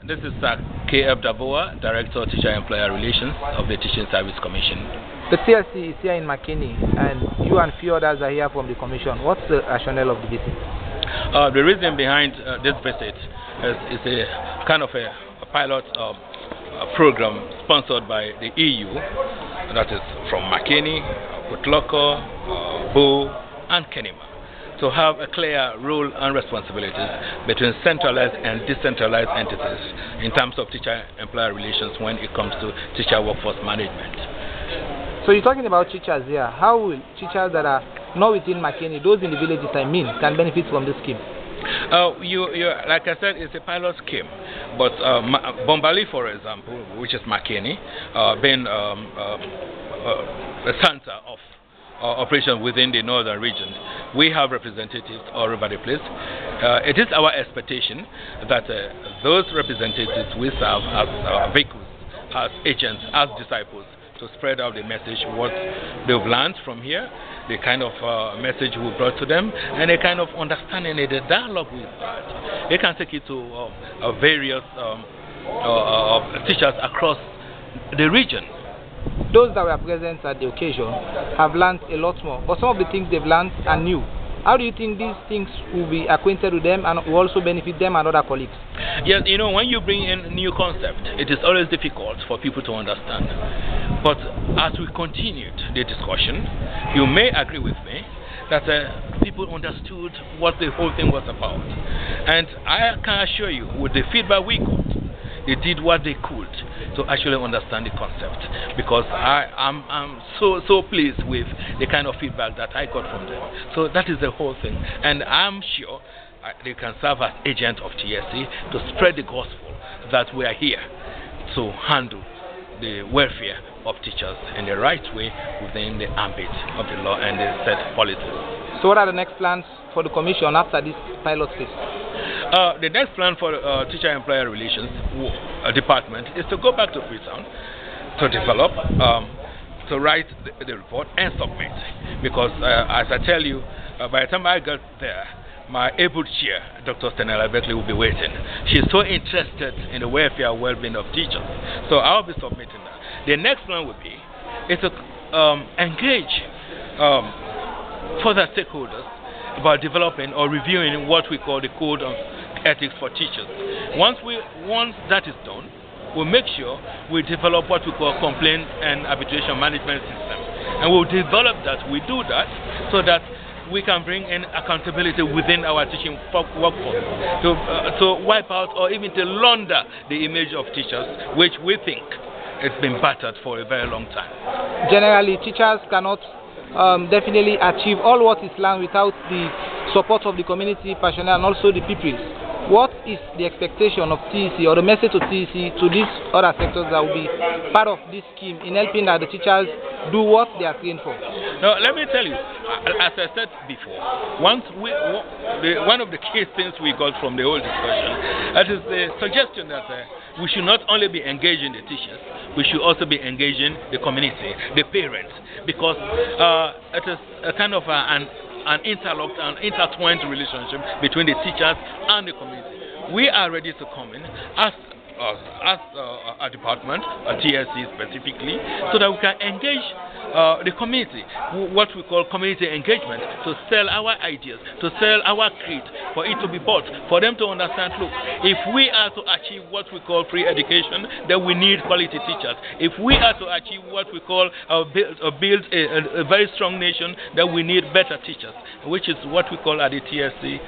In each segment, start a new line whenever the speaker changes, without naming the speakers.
This is K.F. Daboa, Director of Teacher Employer Relations of the Teaching Service Commission.
The TSC is here in Makeni, and you and few others are here from the Commission. What's the rationale of the visit?
The reason behind this visit is a kind of a pilot program sponsored by the EU, that is from Makeni, Kutloko, Bo, and Kenema, to have a clear role and responsibilities between centralized and decentralized entities in terms of teacher-employer relations when it comes to teacher workforce management.
So you're talking about teachers here. How will teachers that are not within Makeni, those in the villages can benefit from this scheme?
Like I said, it's a pilot scheme. But Bombali, for example, which is Makeni, being the center of operation within the northern region, we have representatives all over the place. It is our expectation that those representatives we serve as vehicles, as agents, as disciples, to spread out the message, what they've learned from here, the kind of message we brought to them, and the kind of understanding, the dialogue we've had. They can take it to various teachers across the region.
Those that were present at the occasion have learned a lot more, but some of the things they've learned are new. How do you think these things will be acquainted with them and will also benefit them and other colleagues?
Yes, when you bring in new concept, it is always difficult for people to understand. But as we continued the discussion, you may agree with me that people understood what the whole thing was about. And I can assure you, with the feedback we got, they did what they could to actually understand the concept, because I'm so pleased with the kind of feedback that I got from them. So that is the whole thing, and I'm sure they can serve as agents of TSC to spread the gospel that we are here to handle the welfare of teachers in the right way within the ambit of the law and the set policies.
So what are the next plans for the Commission after this pilot phase?
The next plan for Teacher-Employer Relations Department is to go back to Freetown to develop, to write the report and submit. Because as I tell you, by the time I got there, my able chair, Dr. Stenella Beckley, will be waiting. She's so interested in the welfare and well-being of teachers. So I'll be submitting that. The next plan would be to engage further stakeholders about developing or reviewing what we call the code of ethics for teachers. Once that is done, we'll make sure we develop what we call complaint and arbitration management systems. And we'll develop that, we do that, so that we can bring in accountability within our teaching workforce to wipe out or even to launder the image of teachers, which we think has been battered for a very long time.
Generally, teachers cannot definitely achieve all what is learned without the support of the community personnel and also the pupils. What is the expectation of TSC or the message to TSC to these other sectors that will be part of this scheme in helping that the teachers do what they are trained for?
Now, let me tell you, as I said before, one of the key things we got from the whole discussion, that is the suggestion that we should not only be engaging the teachers, we should also be engaging the community, the parents, because it is a kind of an interlocked and intertwined relationship between the teachers and the community. We are ready to come in as a department, a TSC specifically, so that we can engage the community, what we call community engagement, to sell our ideas, to sell our creed, for it to be bought, for them to understand, look, if we are to achieve what we call free education, then we need quality teachers. If we are to achieve what we call build a very strong nation, then we need better teachers, which is what we call at the TSC,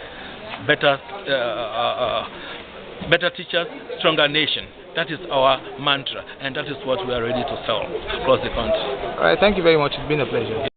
better teachers, stronger nation. That is our mantra, and that is what we are ready to sell across the country.
All right, thank you very much. It's been a pleasure.